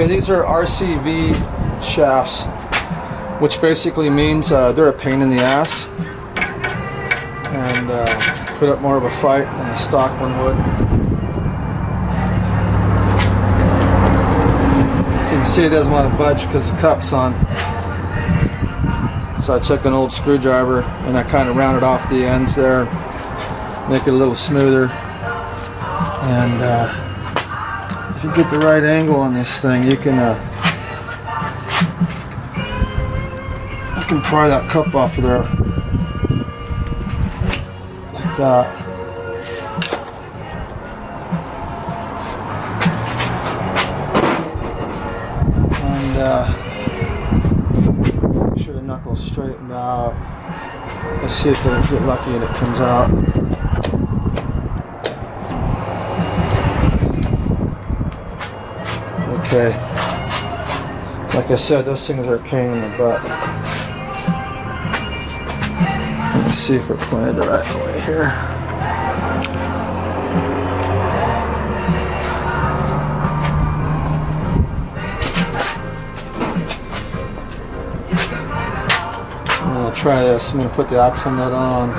Okay, these are RCV shafts, which basically means they're a pain in the ass and put up more of a fight than the stock one would. So you can see it doesn't want to budge because the cup's on. So I took an old screwdriver and I kind of rounded off the ends there, make it a little smoother. And if you get the right angle on this thing, you can pry that cup off of there like that. And make sure the knuckle's straightened out. Let's see if we get lucky and it comes out. Okay, like I said, those things are a pain in the butt. Let's see if we're pointed the right way here. I'm going to try this. I'm going to put the axle nut on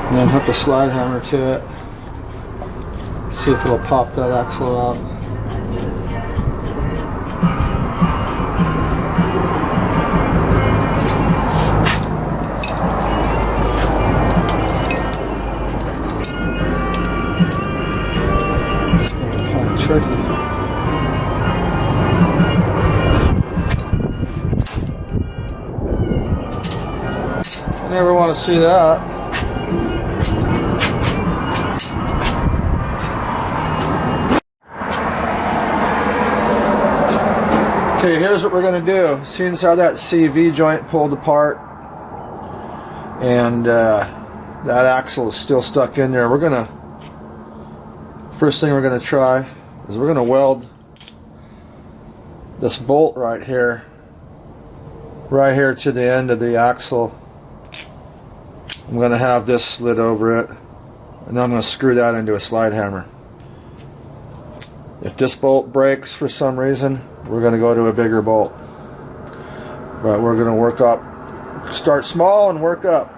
and then hook a slide hammer to it. See if it'll pop that axle out. Tricky. I never want to see that. Okay, here's what we're going to do. Seeing as how that CV joint pulled apart and that axle is still stuck in there, first thing we're going to try is we're going to weld this bolt right here to the end of the axle. I'm going to have this slid over it, and I'm going to screw that into a slide hammer. If this bolt breaks for some reason, we're going to go to a bigger bolt. But we're going to work up, start small and work up.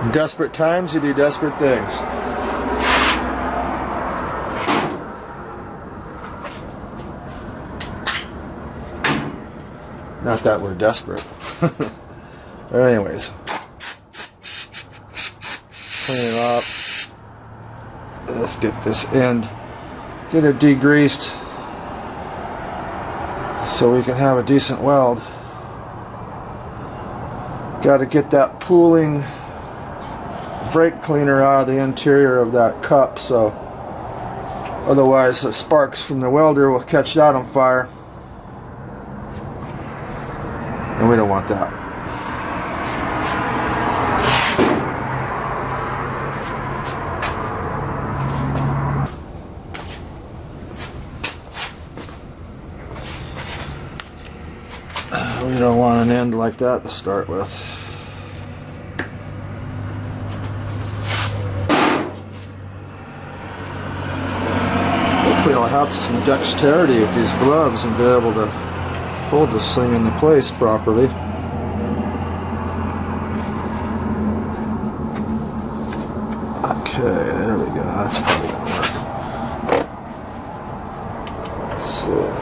In desperate times, you do desperate things. Not that we're desperate. But anyways, clean it up. Let's get this end, get it degreased so we can have a decent weld. Got to get that pooling brake cleaner out of the interior of that cup, so otherwise the sparks from the welder will catch that on fire. And we don't want that. We don't want an end like that to start with. Hopefully I'll have some dexterity with these gloves and be able to hold this thing into place properly. Okay, there we go. That's probably gonna work. So.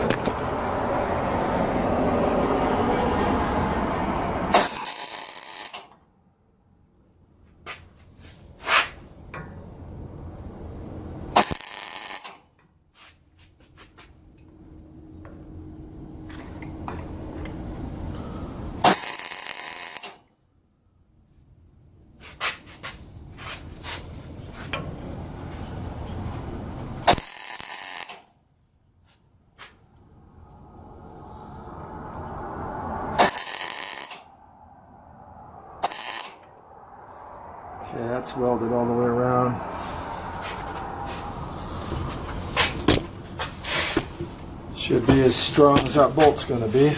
Okay, that's welded all the way around. Should be as strong as that bolt's going to be.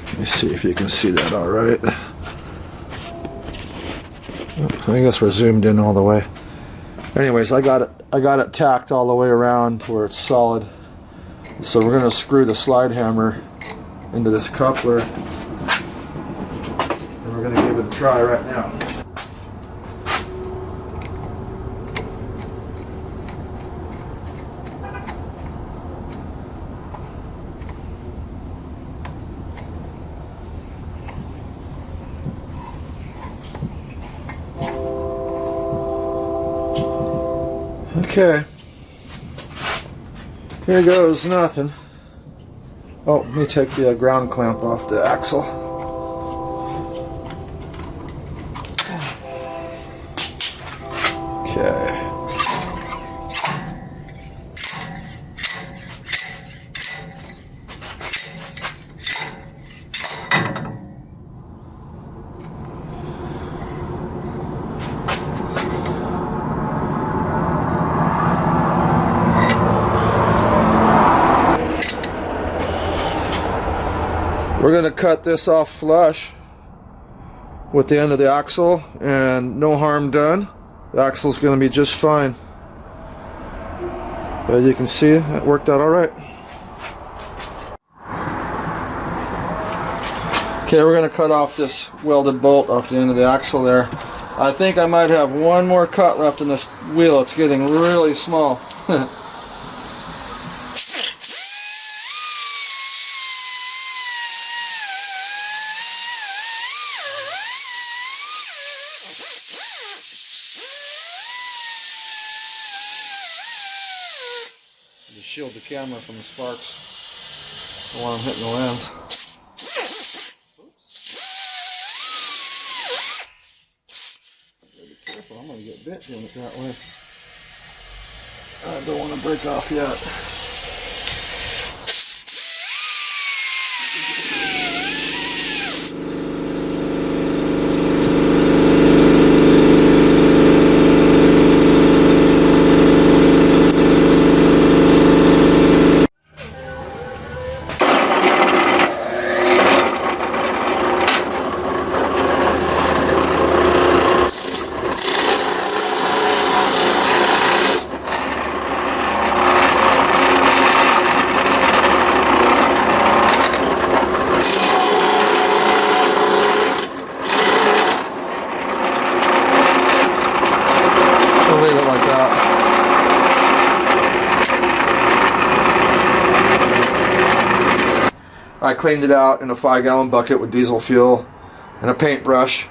Let me see if you can see that all right. I guess we're zoomed in all the way. Anyways, I got it tacked all the way around where it's solid. So we're going to screw the slide hammer into this coupler, and we're going to give it a try right now. Okay, here goes nothing. Oh, let me take the ground clamp off the axle. Okay. We're going to cut this off flush with the end of the axle, and no harm done. The axle's going to be just fine. As you can see, that worked out alright. Okay, we're going to cut off this welded bolt off the end of the axle there. I think I might have one more cut left in this wheel. It's getting really small. To shield the camera from the sparks while I'm hitting the lens. Gotta be careful, I'm gonna get bit doing it that way. I don't want to break off yet. Leave it like that. I cleaned it out in a 5-gallon bucket with diesel fuel and a paintbrush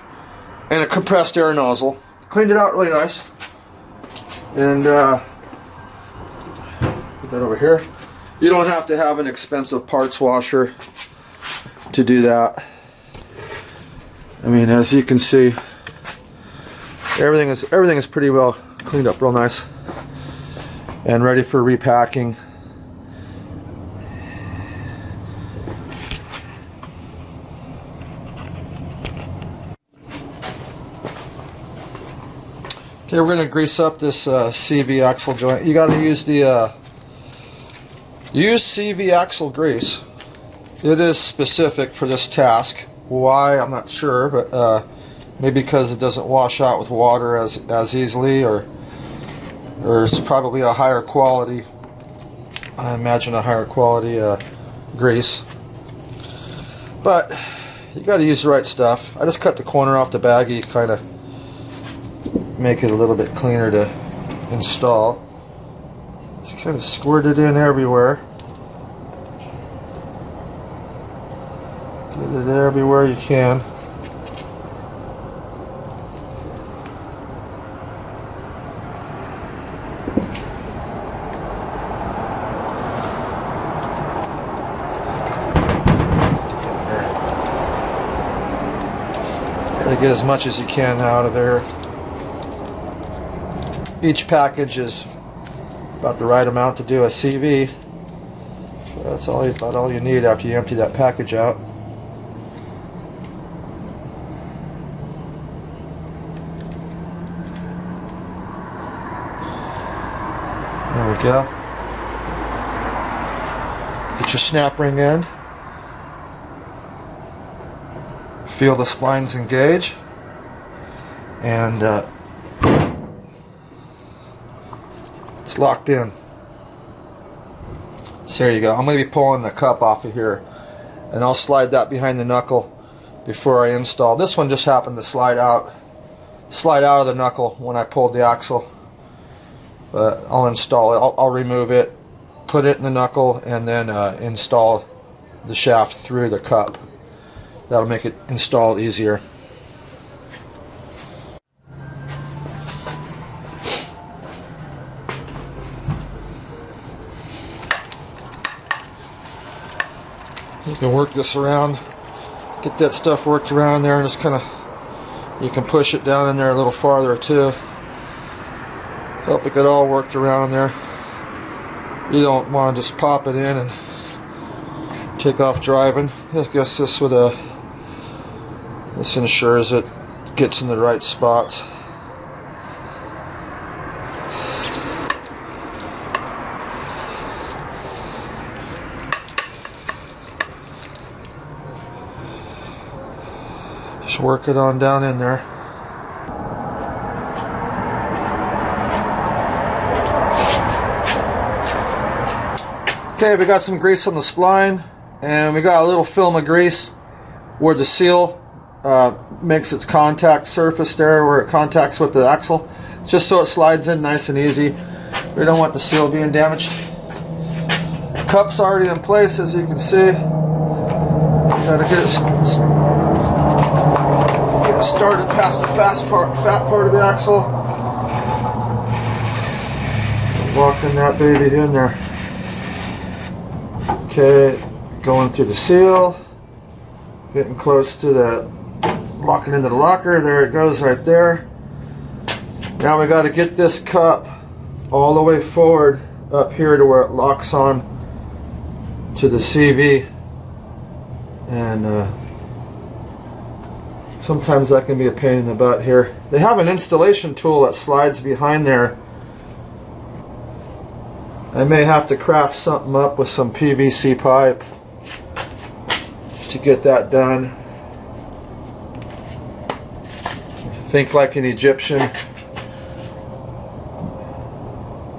and a compressed air nozzle. Cleaned it out really nice. And put that over here. You don't have to have an expensive parts washer to do that. I mean, as you can see, everything is pretty well cleaned up real nice and ready for repacking. Okay, we're going to grease up this CV axle joint. You got to use the use CV axle grease. It is specific for this task. Why, I'm not sure, but maybe because it doesn't wash out with water as easily, or it's probably a higher quality, I imagine a higher quality grease. But you got to use the right stuff. I just cut the corner off the baggie, kind of make it a little bit cleaner to install. Just kind of squirt it in everywhere. Get it everywhere you can. Try to get as much as you can out of there. Each package is about the right amount to do a CV. So that's about all you need after you empty that package out. There we go. Get your snap ring end. Feel the splines engage. And locked in. So there you go. I'm going to be pulling the cup off of here, and I'll slide that behind the knuckle before I install. This one just happened to slide out of the knuckle when I pulled the axle, but I'll install it. I'll remove it, put it in the knuckle, and then install the shaft through the cup. That'll make it install easier. You can work this around, get that stuff worked around there, and just kind of, you can push it down in there a little farther too. Help it get all worked around there. You don't want to just pop it in and take off driving. I guess this ensures it gets in the right spots. Just work it on down in there. Okay, we got some grease on the spline, and we got a little film of grease where the seal makes its contact surface there, where it contacts with the axle, just so it slides in nice and easy. We don't want the seal being damaged. Cup's already in place, as you can see. Gotta get it started past the fat part of the axle. Locking that baby in there. Okay, going through the seal, getting close to the locking into the locker. There it goes right there. Now we got to get this cup all the way forward up here to where it locks on to the CV, and sometimes that can be a pain in the butt here. They have an installation tool that slides behind there. I may have to craft something up with some PVC pipe to get that done. Think like an Egyptian.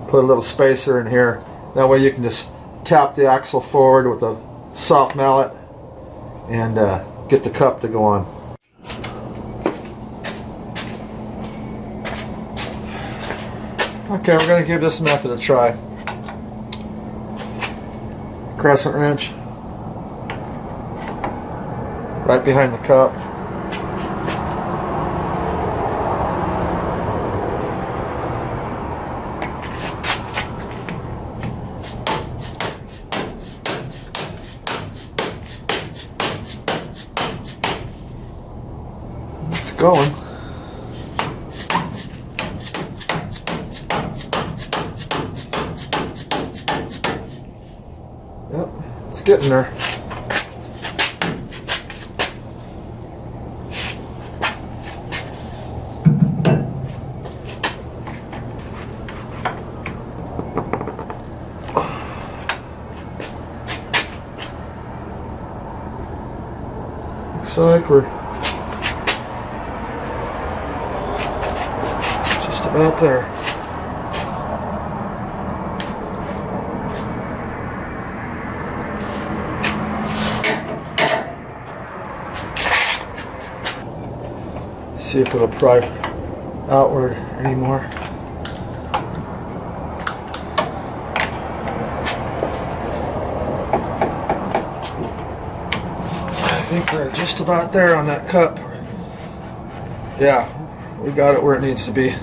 Put a little spacer in here. That way you can just tap the axle forward with a soft mallet and get the cup to go on. Okay, we're going to give this method a try. Crescent wrench right behind the cup. It's going. Yep, it's getting there. Looks like we're just about there. See if it'll pry outward anymore. I think we're just about there on that cup. Yeah, we got it where it needs to be.